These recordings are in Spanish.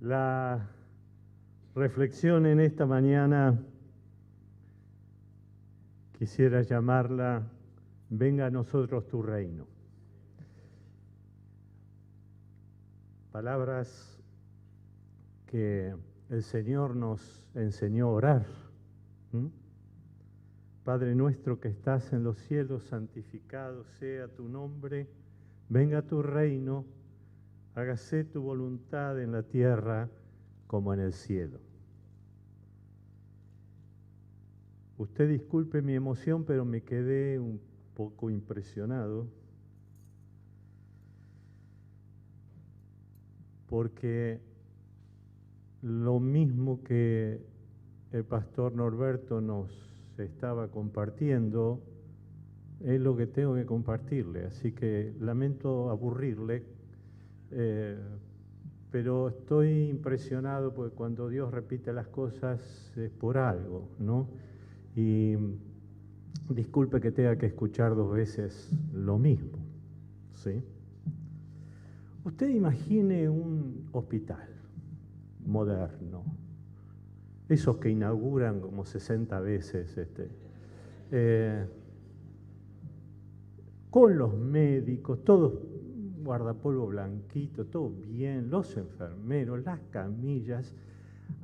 La reflexión en esta mañana quisiera llamarla Venga a nosotros tu reino. Palabras que el Señor nos enseñó a orar. Padre nuestro que estás en los cielos, santificado sea tu nombre, venga tu reino, hágase tu voluntad en la tierra como en el cielo. Usted disculpe mi emoción, pero me quedé un poco impresionado porque lo mismo que el pastor Norberto nos estaba compartiendo es lo que tengo que compartirle, así que lamento aburrirle, pero estoy impresionado porque cuando Dios repite las cosas es por algo, ¿no? Y disculpe que tenga que escuchar 2 veces lo mismo, ¿sí? Usted imagine un hospital moderno, esos que inauguran como 60 veces, con los médicos, todos guardapolvo blanquito, todo bien, los enfermeros, las camillas,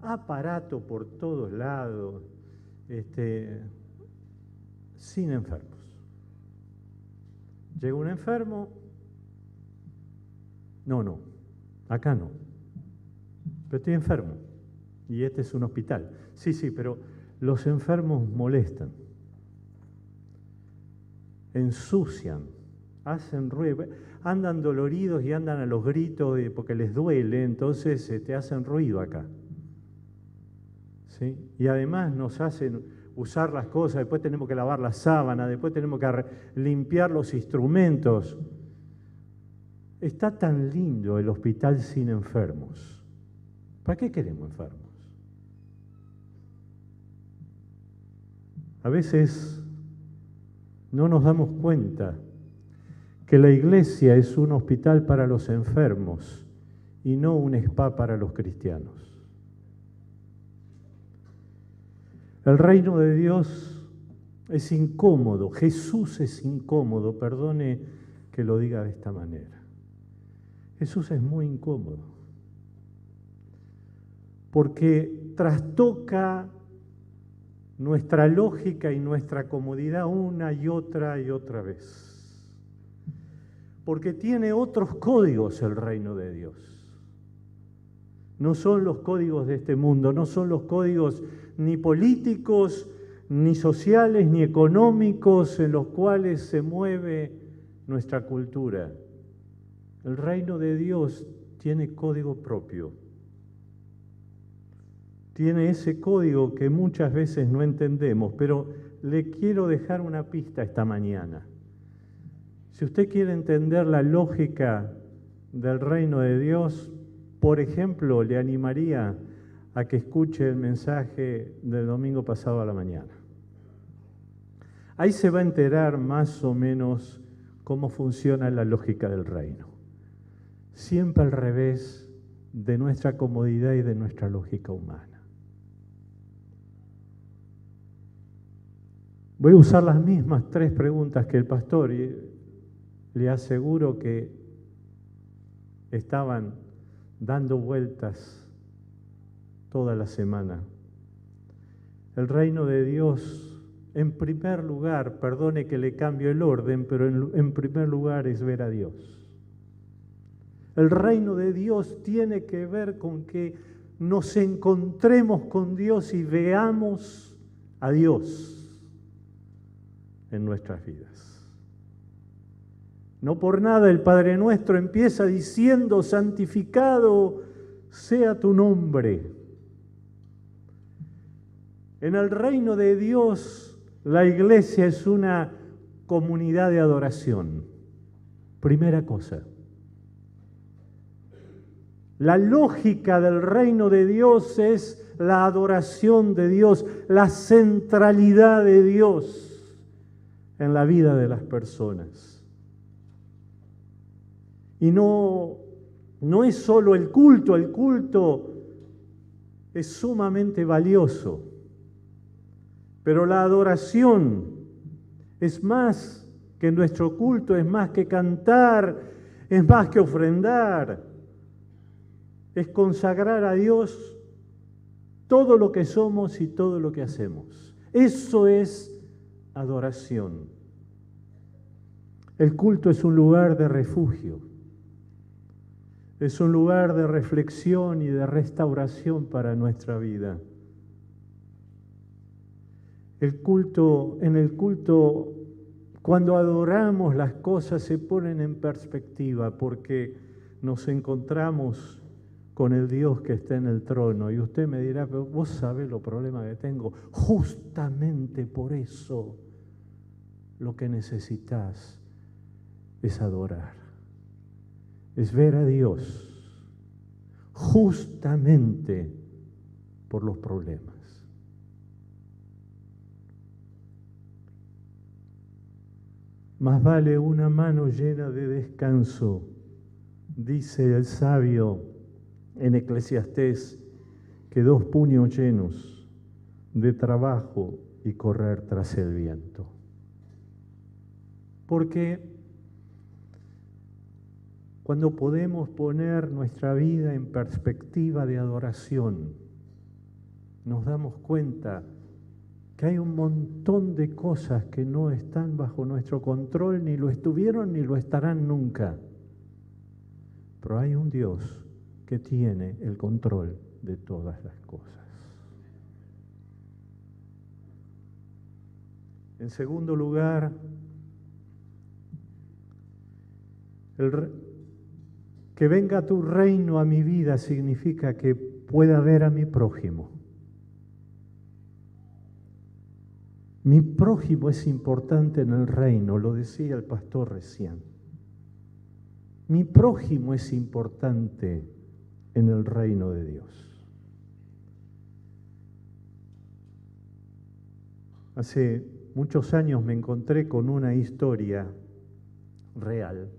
aparato por todos lados, sin enfermos. Llega un enfermo, no, acá no, pero estoy enfermo y este es un hospital. Sí, pero los enfermos molestan, ensucian, hacen ruido, andan doloridos y andan a los gritos porque les duele, entonces hacen ruido acá. ¿Sí? Y además nos hacen usar las cosas, después tenemos que lavar la sábana, después tenemos que limpiar los instrumentos. Está tan lindo el hospital sin enfermos. ¿Para qué queremos enfermos? A veces no nos damos cuenta que la iglesia es un hospital para los enfermos y no un spa para los cristianos. El reino de Dios es incómodo, Jesús es incómodo, perdone que lo diga de esta manera. Jesús es muy incómodo, porque trastoca nuestra lógica y nuestra comodidad una y otra vez. Porque tiene otros códigos el reino de Dios. No son los códigos de este mundo, no son los códigos ni políticos, ni sociales, ni económicos en los cuales se mueve nuestra cultura. El reino de Dios tiene código propio. Tiene ese código que muchas veces no entendemos, pero le quiero dejar una pista esta mañana. Si usted quiere entender la lógica del reino de Dios, por ejemplo, le animaría a que escuche el mensaje del domingo pasado a la mañana. Ahí se va a enterar más o menos cómo funciona la lógica del reino. Siempre al revés de nuestra comodidad y de nuestra lógica humana. Voy a usar las mismas 3 preguntas que el pastor y le aseguro que estaban dando vueltas toda la semana. El reino de Dios, en primer lugar, perdone que le cambio el orden, pero en primer lugar es ver a Dios. El reino de Dios tiene que ver con que nos encontremos con Dios y veamos a Dios en nuestras vidas. No por nada el Padre Nuestro empieza diciendo: santificado sea tu nombre. En el reino de Dios, la iglesia es una comunidad de adoración. Primera cosa. La lógica del reino de Dios es la adoración de Dios, la centralidad de Dios en la vida de las personas. Y no No es solo el culto es sumamente valioso, pero la adoración es más que nuestro culto, es más que cantar, es más que ofrendar, es consagrar a Dios todo lo que somos y todo lo que hacemos. Eso es adoración. El culto es un lugar de refugio, es un lugar de reflexión y de restauración para nuestra vida. En el culto, cuando adoramos, las cosas se ponen en perspectiva porque nos encontramos con el Dios que está en el trono. Y usted me dirá, pero vos sabés los problemas que tengo. Justamente por eso lo que necesitas es adorar, es ver a Dios, justamente por los problemas. Más vale una mano llena de descanso, dice el sabio en Eclesiastés, que 2 puños llenos de trabajo y correr tras el viento. Porque cuando podemos poner nuestra vida en perspectiva de adoración, nos damos cuenta que hay un montón de cosas que no están bajo nuestro control, ni lo estuvieron ni lo estarán nunca. Pero hay un Dios que tiene el control de todas las cosas. En segundo lugar, que venga tu reino a mi vida significa que pueda ver a mi prójimo. Mi prójimo es importante en el reino, lo decía el pastor recién. Mi prójimo es importante en el reino de Dios. Hace muchos años me encontré con una historia real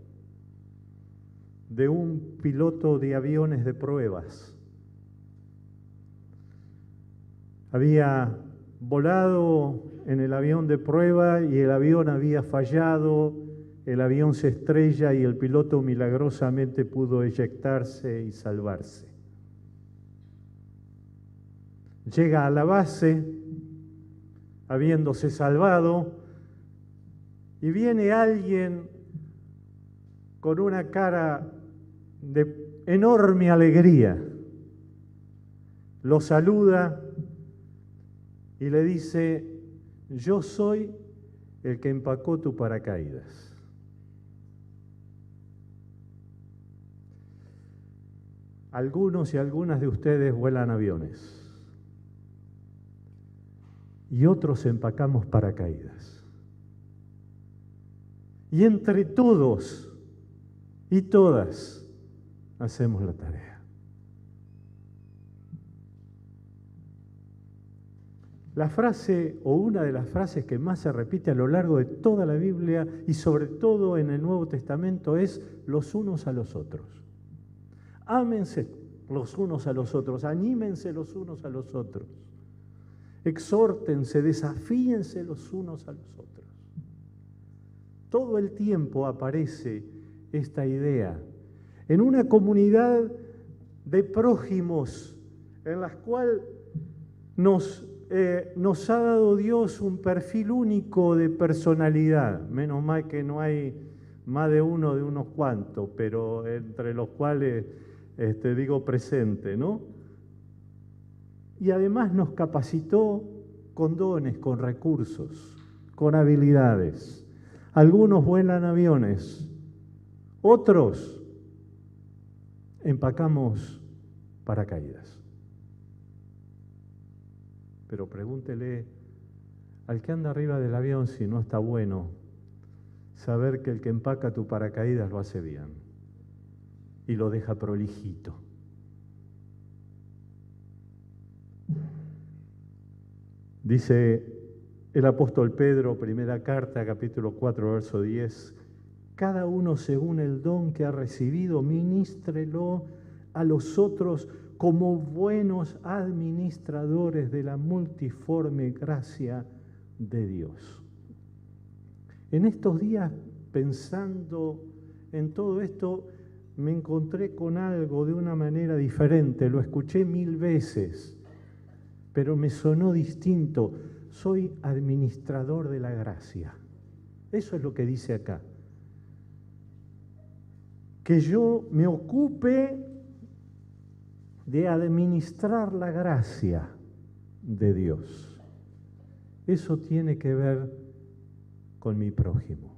de un piloto de aviones de pruebas. Había volado en el avión de prueba y el avión había fallado, el avión se estrella y el piloto milagrosamente pudo eyectarse y salvarse. Llega a la base, habiéndose salvado, y viene alguien con una cara de enorme alegría. Lo saluda y le dice: yo soy el que empacó tu paracaídas. Algunos y algunas de ustedes vuelan aviones y otros empacamos paracaídas. Y entre todos y todas hacemos la tarea. La frase o una de las frases que más se repite a lo largo de toda la Biblia y sobre todo en el Nuevo Testamento es los unos a los otros. Ámense los unos a los otros, anímense los unos a los otros, exhórtense, desafíense los unos a los otros. Todo el tiempo aparece esta idea en una comunidad de prójimos en la cual nos ha dado Dios un perfil único de personalidad. Menos mal que no hay más de unos cuantos, pero entre los cuales digo presente, ¿no? Y además nos capacitó con dones, con recursos, con habilidades. Algunos vuelan aviones, otros empacamos paracaídas. Pero pregúntele al que anda arriba del avión si no está bueno saber que el que empaca tu paracaídas lo hace bien y lo deja prolijito. Dice el apóstol Pedro, primera carta, capítulo 4, verso 10, Cada uno según el don que ha recibido, ministrelo a los otros como buenos administradores de la multiforme gracia de Dios. En estos días, pensando en todo esto, me encontré con algo de una manera diferente. Lo escuché 1000 veces, pero me sonó distinto. Soy administrador de la gracia. Eso es lo que dice acá. Que yo me ocupe de administrar la gracia de Dios. Eso tiene que ver con mi prójimo.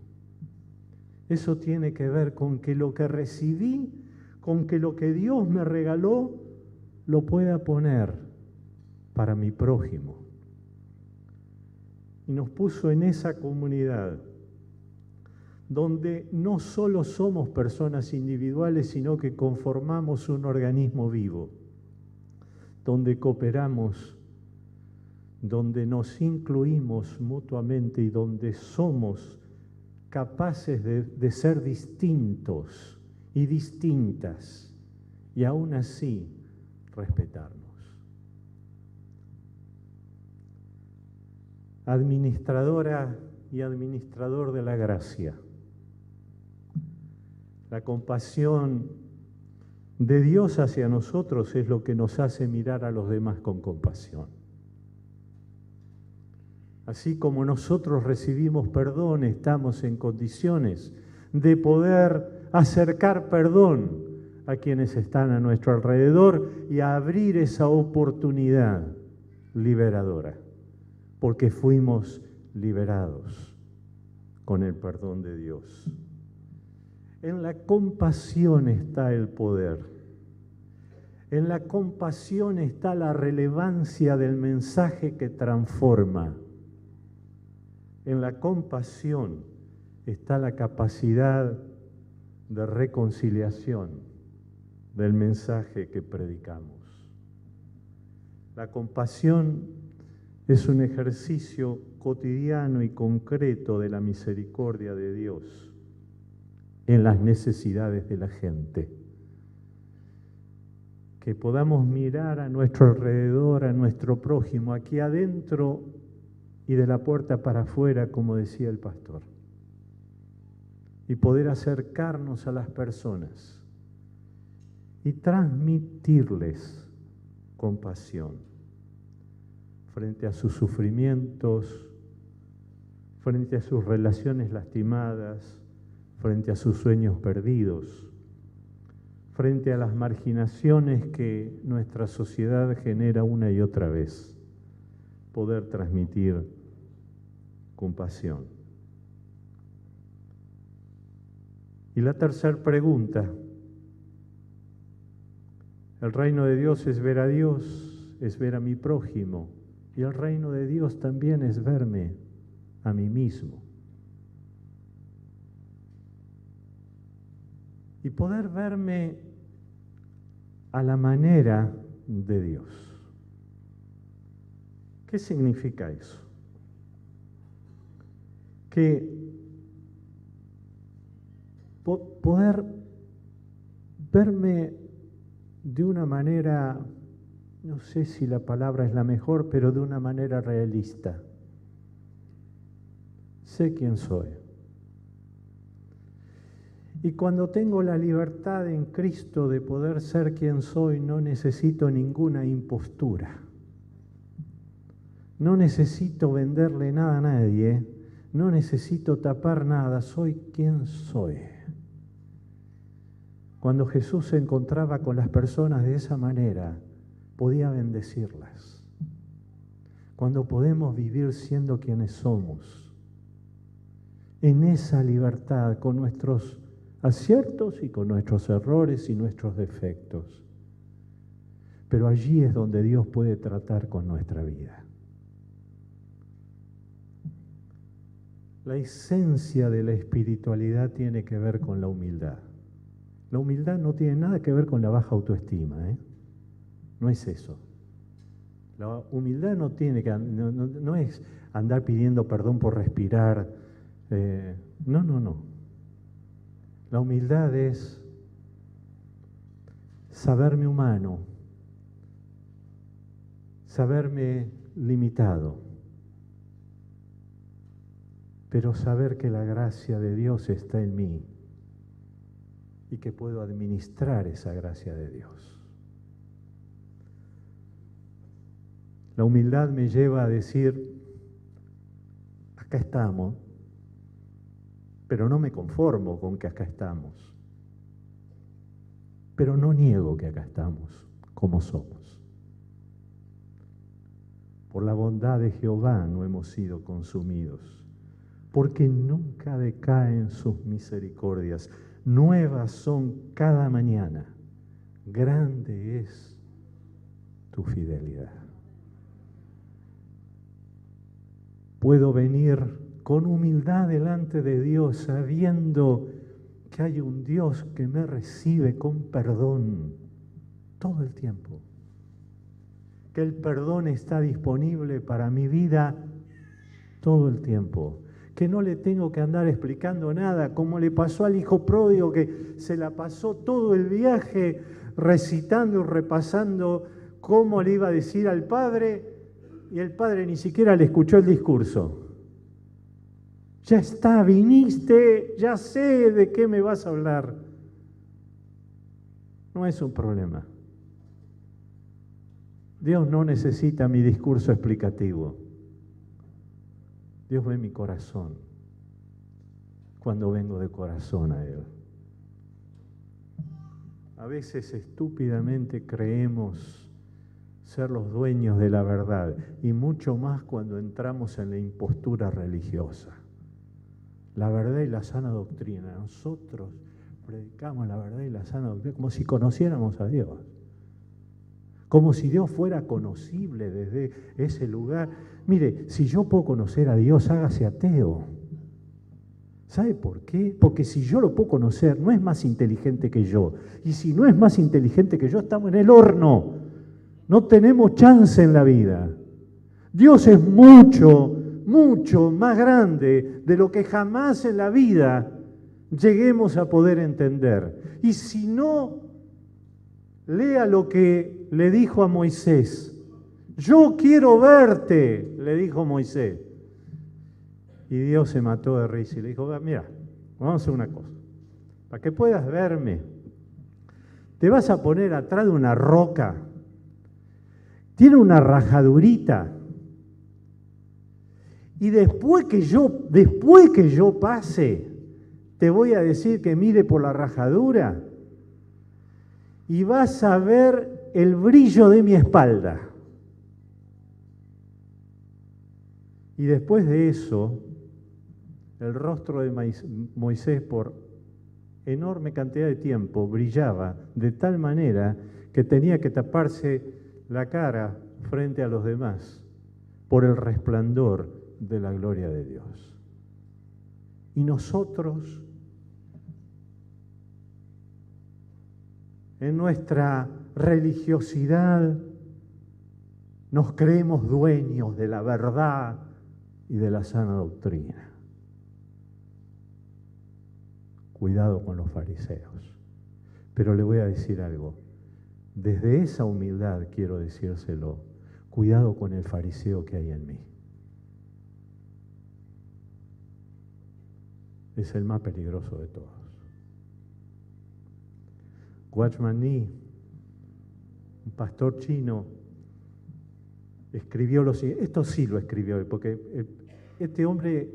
Eso tiene que ver con que lo que recibí, con que lo que Dios me regaló, lo pueda poner para mi prójimo. Y nos puso en esa comunidad donde no solo somos personas individuales, sino que conformamos un organismo vivo, donde cooperamos, donde nos incluimos mutuamente y donde somos capaces de ser distintos y distintas y aún así respetarnos. Administradora y administrador de la gracia. La compasión de Dios hacia nosotros es lo que nos hace mirar a los demás con compasión. Así como nosotros recibimos perdón, estamos en condiciones de poder acercar perdón a quienes están a nuestro alrededor y a abrir esa oportunidad liberadora, porque fuimos liberados con el perdón de Dios. En la compasión está el poder. En la compasión está la relevancia del mensaje que transforma. En la compasión está la capacidad de reconciliación del mensaje que predicamos. La compasión es un ejercicio cotidiano y concreto de la misericordia de Dios en las necesidades de la gente. Que podamos mirar a nuestro alrededor, a nuestro prójimo, aquí adentro y de la puerta para afuera, como decía el pastor, y poder acercarnos a las personas y transmitirles compasión frente a sus sufrimientos, frente a sus relaciones lastimadas, frente a sus sueños perdidos, frente a las marginaciones que nuestra sociedad genera una y otra vez, poder transmitir compasión. Y la tercera pregunta, el reino de Dios es ver a Dios, es ver a mi prójimo, y el reino de Dios también es verme a mí mismo. Y poder verme a la manera de Dios. ¿Qué significa eso? Que poder verme de una manera, no sé si la palabra es la mejor, pero de una manera realista. Sé quién soy. Y cuando tengo la libertad en Cristo de poder ser quien soy, no necesito ninguna impostura. No necesito venderle nada a nadie, no necesito tapar nada, soy quien soy. Cuando Jesús se encontraba con las personas de esa manera, podía bendecirlas. Cuando podemos vivir siendo quienes somos, en esa libertad, con nuestros aciertos y con nuestros errores y nuestros defectos. Pero allí es donde Dios puede tratar con nuestra vida. La esencia de la espiritualidad tiene que ver con la humildad. La humildad no tiene nada que ver con la baja autoestima, ¿eh? No es eso. La humildad no es andar pidiendo perdón por respirar. No. La humildad es saberme humano, saberme limitado, pero saber que la gracia de Dios está en mí y que puedo administrar esa gracia de Dios. La humildad me lleva a decir, acá estamos, pero no me conformo con que acá estamos. Pero no niego que acá estamos, como somos. Por la bondad de Jehová no hemos sido consumidos, porque nunca decaen sus misericordias. Nuevas son cada mañana. Grande es tu fidelidad. Puedo venir con humildad delante de Dios, sabiendo que hay un Dios que me recibe con perdón todo el tiempo. Que el perdón está disponible para mi vida todo el tiempo. Que no le tengo que andar explicando nada, como le pasó al hijo pródigo que se la pasó todo el viaje recitando y repasando cómo le iba a decir al padre, y el padre ni siquiera le escuchó el discurso. Ya está, viniste, ya sé de qué me vas a hablar. No es un problema. Dios no necesita mi discurso explicativo. Dios ve mi corazón cuando vengo de corazón a Él. A veces estúpidamente creemos ser los dueños de la verdad, y mucho más cuando entramos en la impostura religiosa. La verdad y la sana doctrina. Nosotros predicamos la verdad y la sana doctrina como si conociéramos a Dios. Como si Dios fuera conocible desde ese lugar. Mire, si yo puedo conocer a Dios, hágase ateo. ¿Sabe por qué? Porque si yo lo puedo conocer, no es más inteligente que yo. Y si no es más inteligente que yo, estamos en el horno. No tenemos chance en la vida. Dios es mucho, mucho más grande de lo que jamás en la vida lleguemos a poder entender. Y si no, lea lo que le dijo a Moisés. Yo quiero verte, le dijo Moisés. Y Dios se mató de risa y le dijo, mira, vamos a hacer una cosa. Para que puedas verme, te vas a poner atrás de una roca. Tiene una rajadurita. Y después que yo pase, te voy a decir que mire por la rajadura y vas a ver el brillo de mi espalda. Y después de eso, el rostro de Moisés por enorme cantidad de tiempo brillaba de tal manera que tenía que taparse la cara frente a los demás por el resplandor de la gloria de Dios. Y nosotros, en nuestra religiosidad, nos creemos dueños de la verdad y de la sana doctrina. Cuidado con los fariseos. Pero le voy a decir algo. Desde esa humildad quiero decírselo, cuidado con el fariseo que hay en mí. Es el más peligroso de todos. Watchman Nee, un pastor chino, escribió lo siguiente. Esto sí lo escribió él, porque este hombre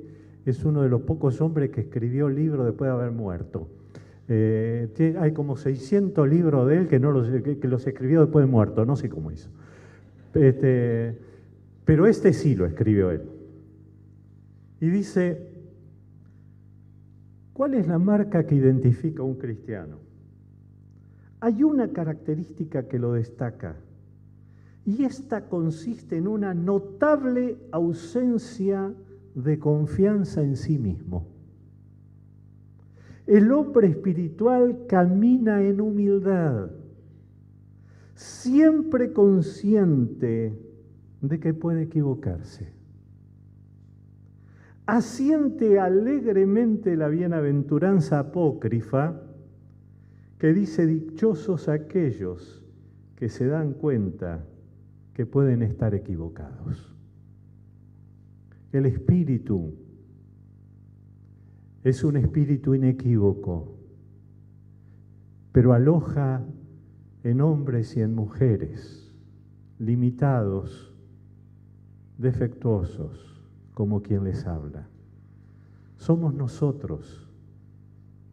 es uno de los pocos hombres que escribió libros después de haber muerto. Hay como 600 libros de él que los escribió después de muerto, no sé cómo hizo. Pero este sí lo escribió él. Y dice, ¿cuál es la marca que identifica a un cristiano? Hay una característica que lo destaca, y esta consiste en una notable ausencia de confianza en sí mismo. El hombre espiritual camina en humildad, siempre consciente de que puede equivocarse. asiente alegremente la bienaventuranza apócrifa que dice: dichosos aquellos que se dan cuenta que pueden estar equivocados. El Espíritu es un espíritu inequívoco, pero aloja en hombres y en mujeres limitados, defectuosos, como quien les habla. Somos nosotros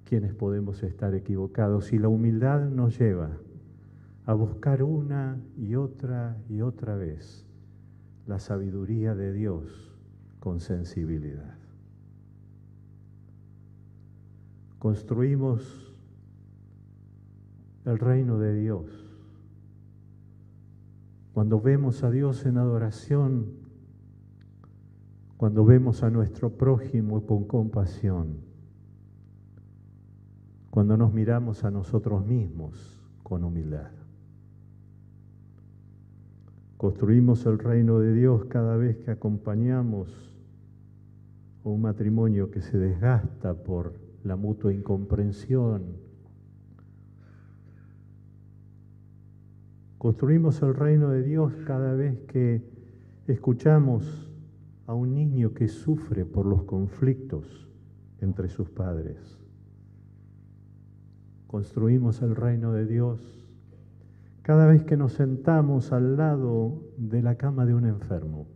quienes podemos estar equivocados, y la humildad nos lleva a buscar una y otra vez la sabiduría de Dios con sensibilidad. Construimos el reino de Dios cuando vemos a Dios en adoración, cuando vemos a nuestro prójimo con compasión, cuando nos miramos a nosotros mismos con humildad. Construimos el reino de Dios cada vez que acompañamos a un matrimonio que se desgasta por la mutua incomprensión. Construimos el reino de Dios cada vez que escuchamos a un niño que sufre por los conflictos entre sus padres. Construimos el reino de Dios cada vez que nos sentamos al lado de la cama de un enfermo.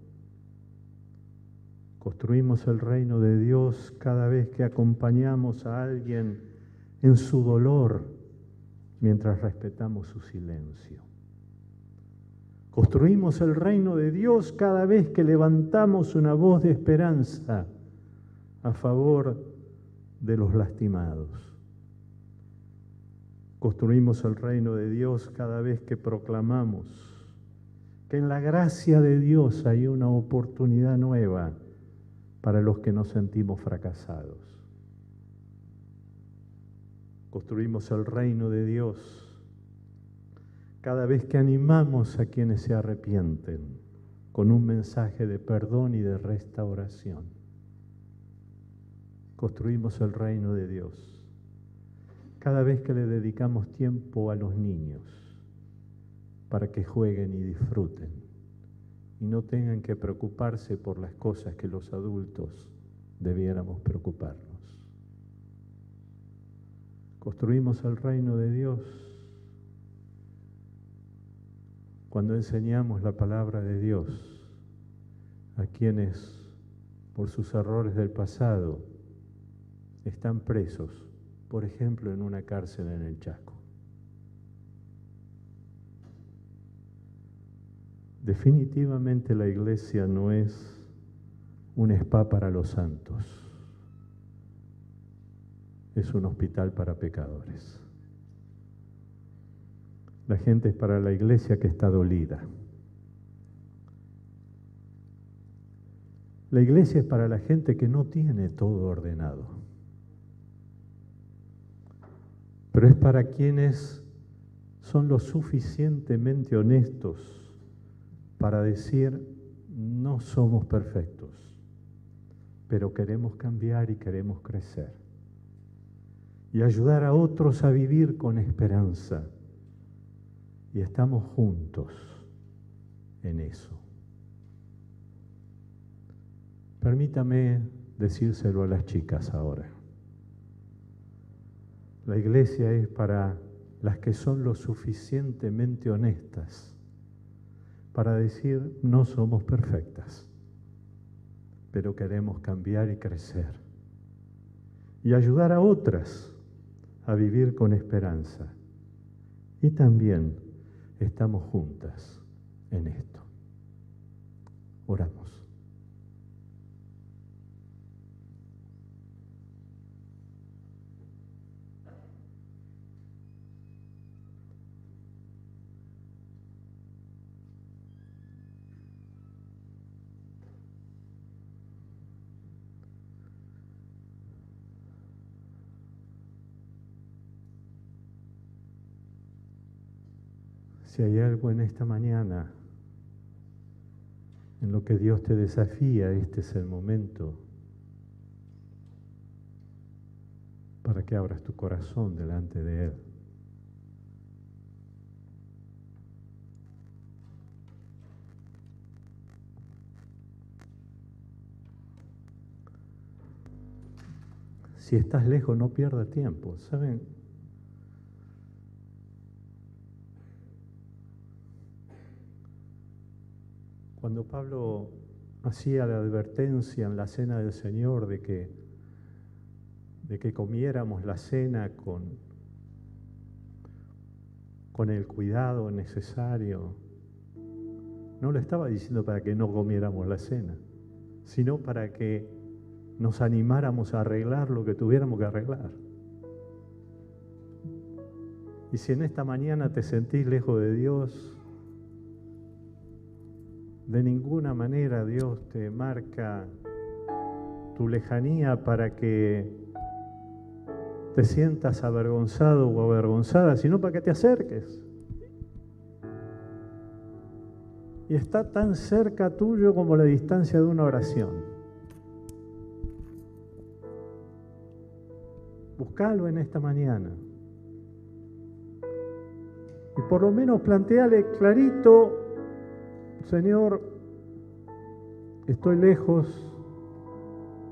Construimos el reino de Dios cada vez que acompañamos a alguien en su dolor mientras respetamos su silencio. Construimos el reino de Dios cada vez que levantamos una voz de esperanza a favor de los lastimados. Construimos el reino de Dios cada vez que proclamamos que en la gracia de Dios hay una oportunidad nueva para los que nos sentimos fracasados. Construimos el reino de Dios cada vez que animamos a quienes se arrepienten con un mensaje de perdón y de restauración. Construimos el reino de Dios cada vez que le dedicamos tiempo a los niños para que jueguen y disfruten y no tengan que preocuparse por las cosas que los adultos debiéramos preocuparnos. Construimos el reino de Dios cuando enseñamos la palabra de Dios a quienes, por sus errores del pasado, están presos, por ejemplo, en una cárcel en el Chaco. Definitivamente la iglesia no es un spa para los santos, es un hospital para pecadores. La gente es para la iglesia que está dolida. La iglesia es para la gente que no tiene todo ordenado. Pero es para quienes son lo suficientemente honestos para decir: no somos perfectos, pero queremos cambiar y queremos crecer. Y ayudar a otros a vivir con esperanza. Y estamos juntos en eso. Permítame decírselo a las chicas ahora. La iglesia es para las que son lo suficientemente honestas para decir: no somos perfectas, pero queremos cambiar y crecer. Y ayudar a otras a vivir con esperanza. Y también estamos juntas en esto. Oramos. Si hay algo en esta mañana en lo que Dios te desafía, este es el momento para que abras tu corazón delante de Él. Si estás lejos, no pierdas tiempo, ¿saben? Cuando Pablo hacía la advertencia en la cena del Señor de que comiéramos la cena con el cuidado necesario, no lo estaba diciendo para que no comiéramos la cena, sino para que nos animáramos a arreglar lo que tuviéramos que arreglar. Y si en esta mañana te sentís lejos de Dios, de ninguna manera Dios te marca tu lejanía para que te sientas avergonzado o avergonzada, sino para que te acerques. Y está tan cerca tuyo como la distancia de una oración. Buscalo en esta mañana. Y por lo menos planteale clarito: Señor, estoy lejos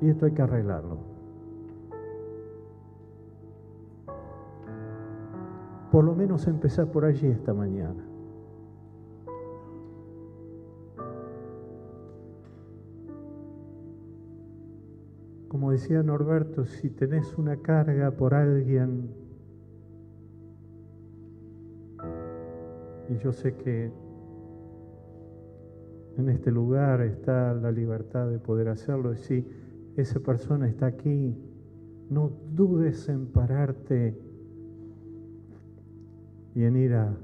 y esto hay que arreglarlo. Por lo menos empezar por allí esta mañana. Como decía Norberto, si tenés una carga por alguien, y yo sé que en este lugar está la libertad de poder hacerlo, y si esa persona está aquí, no dudes en pararte y en ir a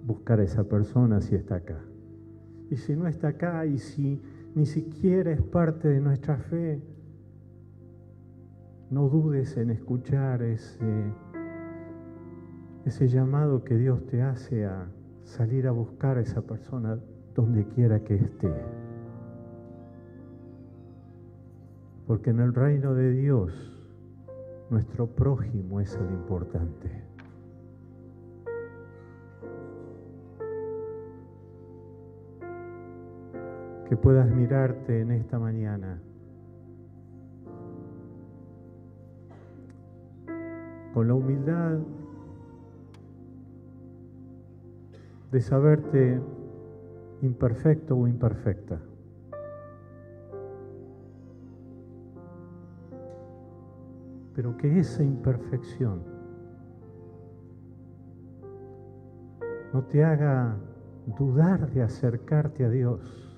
buscar a esa persona si está acá. Y si no está acá, y si ni siquiera es parte de nuestra fe, no dudes en escuchar ese llamado que Dios te hace a salir a buscar a esa persona donde quiera que esté. Porque en el reino de Dios, nuestro prójimo es el importante. Que puedas mirarte en esta mañana con la humildad de saberte imperfecto o imperfecta. Pero que esa imperfección no te haga dudar de acercarte a Dios.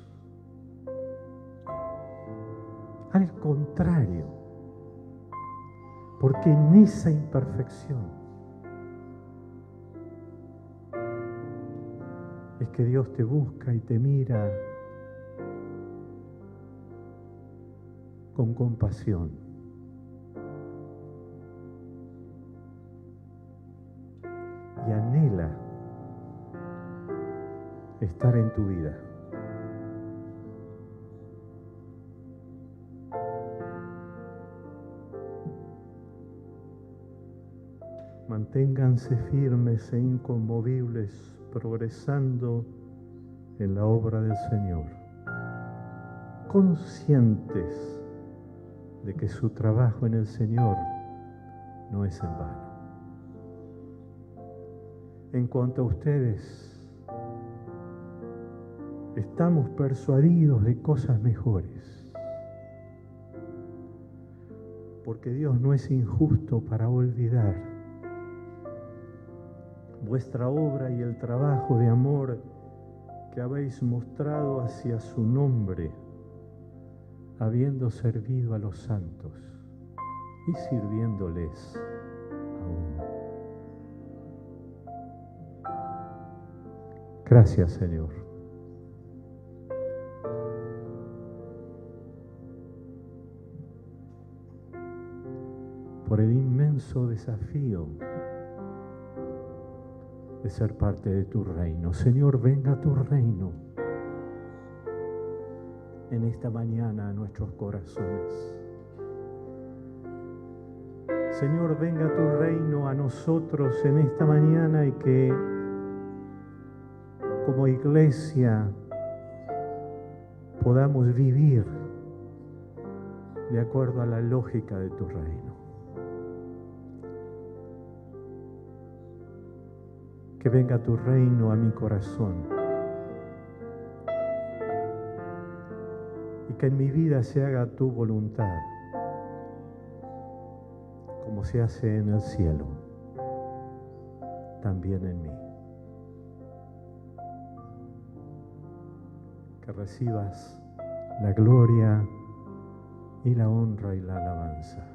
Al contrario, porque en esa imperfección es que Dios te busca y te mira con compasión. Y anhela estar en tu vida. Manténganse firmes e inconmovibles, progresando en la obra del Señor, conscientes de que su trabajo en el Señor no es en vano. En cuanto a ustedes, estamos persuadidos de cosas mejores, porque Dios no es injusto para olvidar vuestra obra y el trabajo de amor que habéis mostrado hacia su nombre, habiendo servido a los santos y sirviéndoles aún. Gracias, Señor. Por el inmenso desafío de ser parte de tu reino. Señor, venga tu reino en esta mañana a nuestros corazones. Señor, venga tu reino a nosotros en esta mañana y que como iglesia podamos vivir de acuerdo a la lógica de tu reino. Que venga tu reino a mi corazón y que en mi vida se haga tu voluntad, como se hace en el cielo, también en mí. Que recibas la gloria y la honra y la alabanza.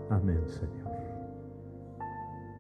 Amén, Señor.